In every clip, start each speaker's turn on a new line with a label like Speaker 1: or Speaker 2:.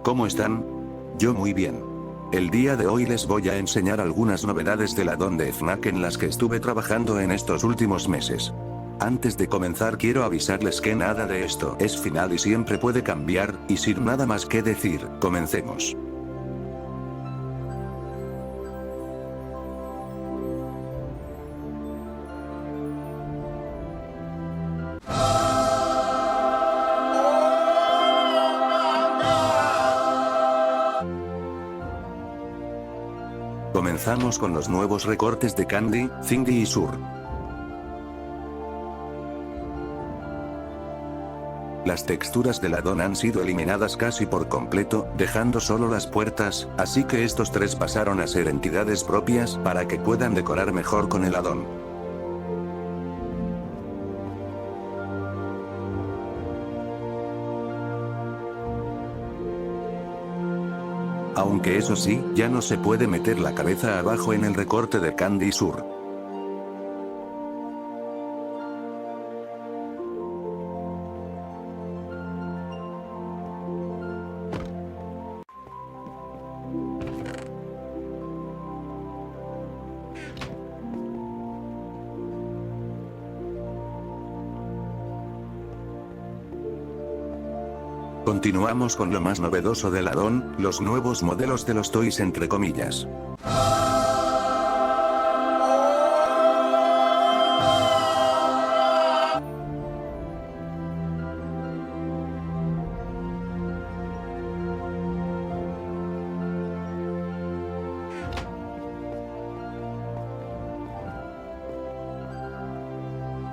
Speaker 1: ¿Cómo están? Yo muy bien. El día de hoy les voy a enseñar algunas novedades del addon de Fnac en las que estuve trabajando en estos últimos meses. Antes de comenzar quiero avisarles que nada de esto es final y siempre puede cambiar, y sin nada más que decir, comencemos. Comenzamos con los nuevos recortes de Candy, Cindy y Sur. Las texturas del addon han sido eliminadas casi por completo, dejando solo las puertas, así que estos tres pasaron a ser entidades propias para que puedan decorar mejor con el addon. Aunque eso sí, ya no se puede meter la cabeza abajo en el recorte de Candy Sur. Continuamos con lo más novedoso del addon, los nuevos modelos de los toys entre comillas.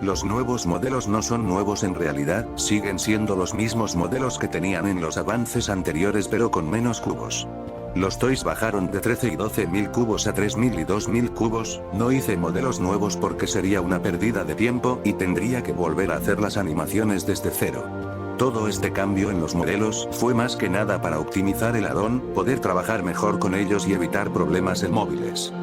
Speaker 1: Los nuevos modelos no son nuevos en realidad, siguen siendo los mismos modelos que tenían en los avances anteriores pero con menos cubos. Los toys bajaron de 13 y 12.000 cubos a 3.000 y 2.000 cubos, no hice modelos nuevos porque sería una pérdida de tiempo y tendría que volver a hacer las animaciones desde cero. Todo este cambio en los modelos fue más que nada para optimizar el addon, poder trabajar mejor con ellos y evitar problemas en móviles.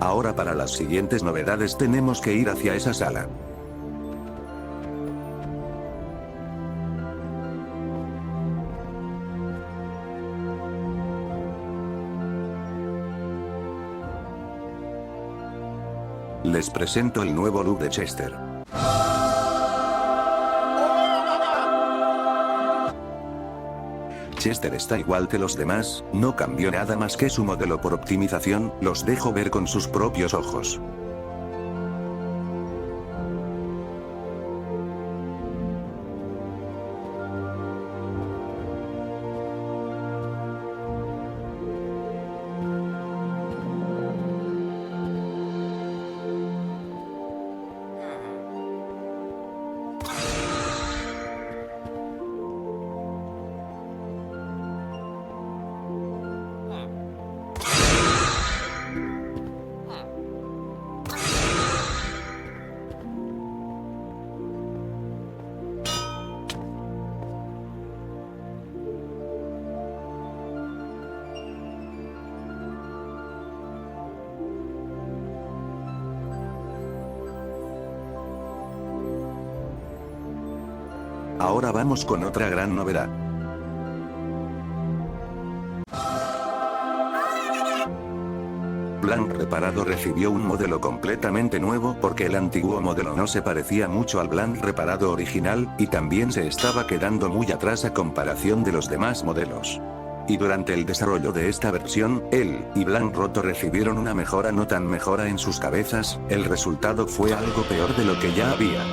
Speaker 1: Ahora para las siguientes novedades tenemos que ir hacia esa sala. Les presento el nuevo look de Chester. Chester está igual que los demás, no cambió nada más que su modelo por optimización, los dejo ver con sus propios ojos. Ahora vamos con otra gran novedad. Blanc Reparado recibió un modelo completamente nuevo porque el antiguo modelo no se parecía mucho al Blanc Reparado original, y también se estaba quedando muy atrás a comparación de los demás modelos. Y durante el desarrollo de esta versión, él y Blanc Roto recibieron una mejora no tan mejora en sus cabezas, el resultado fue algo peor de lo que ya había.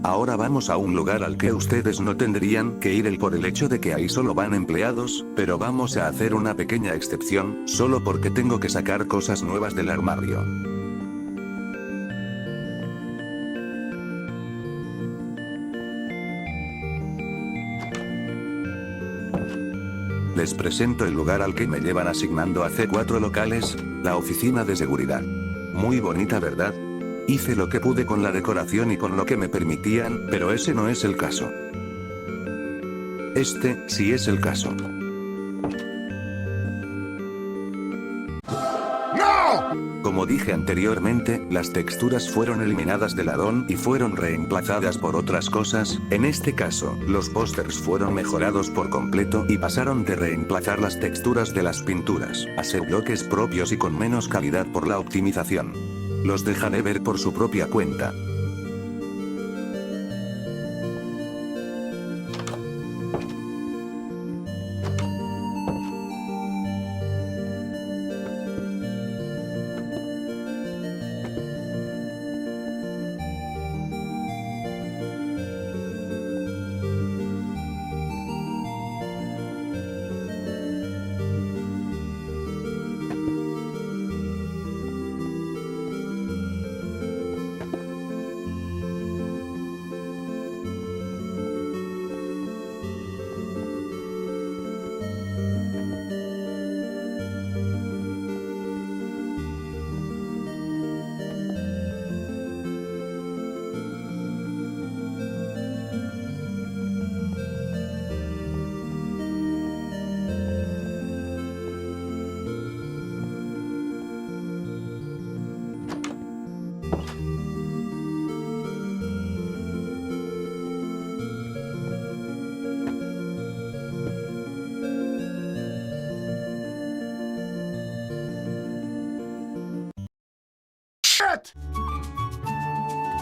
Speaker 1: Ahora vamos a un lugar al que ustedes no tendrían que ir por el hecho de que ahí solo van empleados, pero vamos a hacer una pequeña excepción, solo porque tengo que sacar cosas nuevas del armario. Les presento el lugar al que me llevan asignando hace 4 locales, la oficina de seguridad. Muy bonita, ¿verdad? Hice lo que pude con la decoración y con lo que me permitían, pero ese no es el caso. Este, sí es el caso. Como dije anteriormente, las texturas fueron eliminadas del addon y fueron reemplazadas por otras cosas. En este caso, los pósters fueron mejorados por completo y pasaron de reemplazar las texturas de las pinturas a ser bloques propios y con menos calidad por la optimización. Los dejaré ver por su propia cuenta.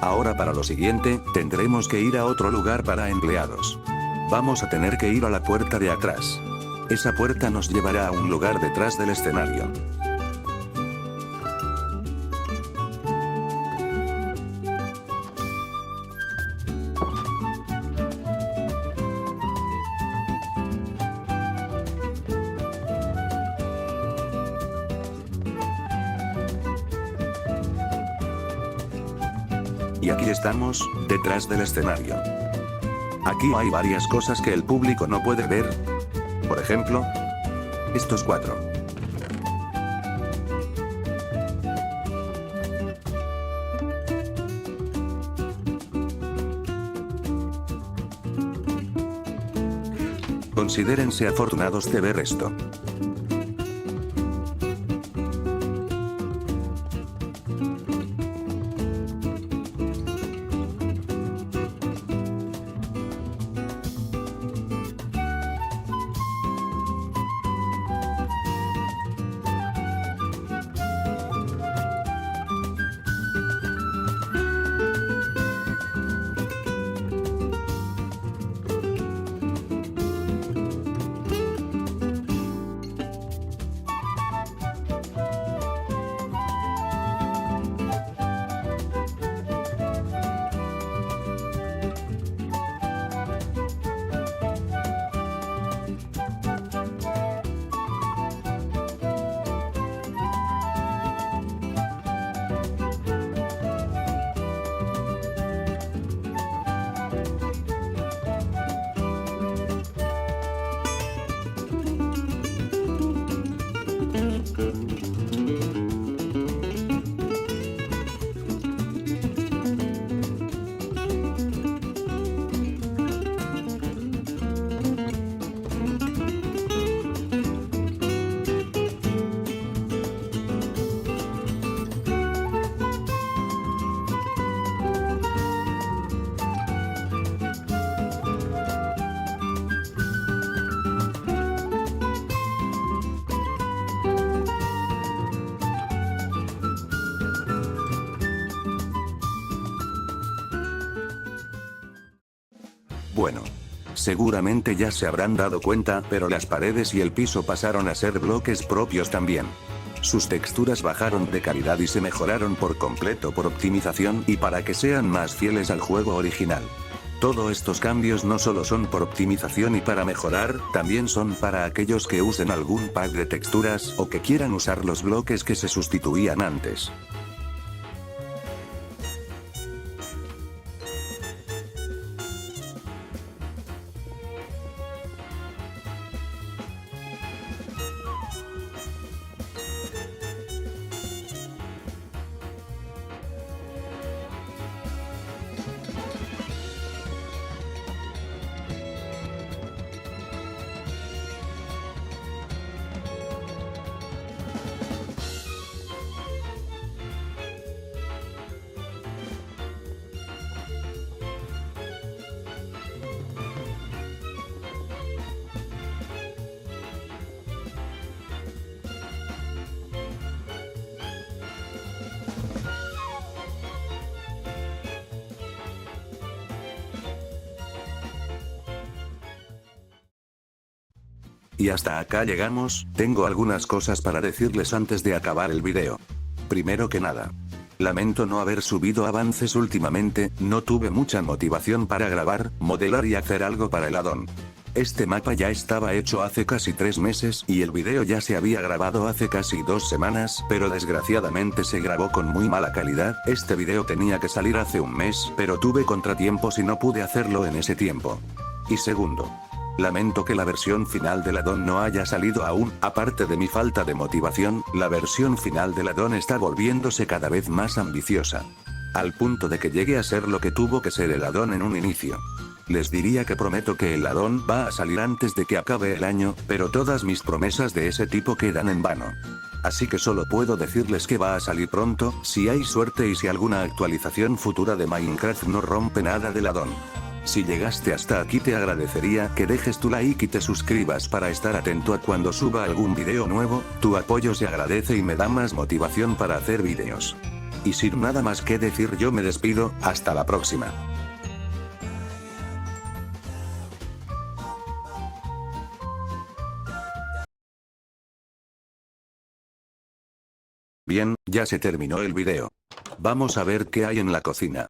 Speaker 1: Ahora para lo siguiente, tendremos que ir a otro lugar para empleados. Vamos a tener que ir a la puerta de atrás. Esa puerta nos llevará a un lugar detrás del escenario. Y aquí estamos, detrás del escenario. Aquí hay varias cosas que el público no puede ver. Por ejemplo, estos 4. Considérense afortunados de ver esto. Bueno. Seguramente ya se habrán dado cuenta, pero las paredes y el piso pasaron a ser bloques propios también. Sus texturas bajaron de calidad y se mejoraron por completo por optimización y para que sean más fieles al juego original. Todos estos cambios no solo son por optimización y para mejorar, también son para aquellos que usen algún pack de texturas o que quieran usar los bloques que se sustituían antes. Y hasta acá llegamos, tengo algunas cosas para decirles antes de acabar el video. Primero que nada. Lamento no haber subido avances últimamente, no tuve mucha motivación para grabar, modelar y hacer algo para el addon. Este mapa ya estaba hecho hace casi 3 meses y el video ya se había grabado hace casi 2 semanas, pero desgraciadamente se grabó con muy mala calidad. Este video tenía que salir hace un mes, pero tuve contratiempos y no pude hacerlo en ese tiempo. Y segundo. Lamento que la versión final del addon no haya salido aún, aparte de mi falta de motivación, la versión final del addon está volviéndose cada vez más ambiciosa. Al punto de que llegue a ser lo que tuvo que ser el addon en un inicio. Les diría que prometo que el addon va a salir antes de que acabe el año, pero todas mis promesas de ese tipo quedan en vano. Así que solo puedo decirles que va a salir pronto, si hay suerte y si alguna actualización futura de Minecraft no rompe nada del addon. Si llegaste hasta aquí te agradecería que dejes tu like y te suscribas para estar atento a cuando suba algún video nuevo, tu apoyo se agradece y me da más motivación para hacer videos. Y sin nada más que decir yo me despido, hasta la próxima. Bien, ya se terminó el video. Vamos a ver qué hay en la cocina.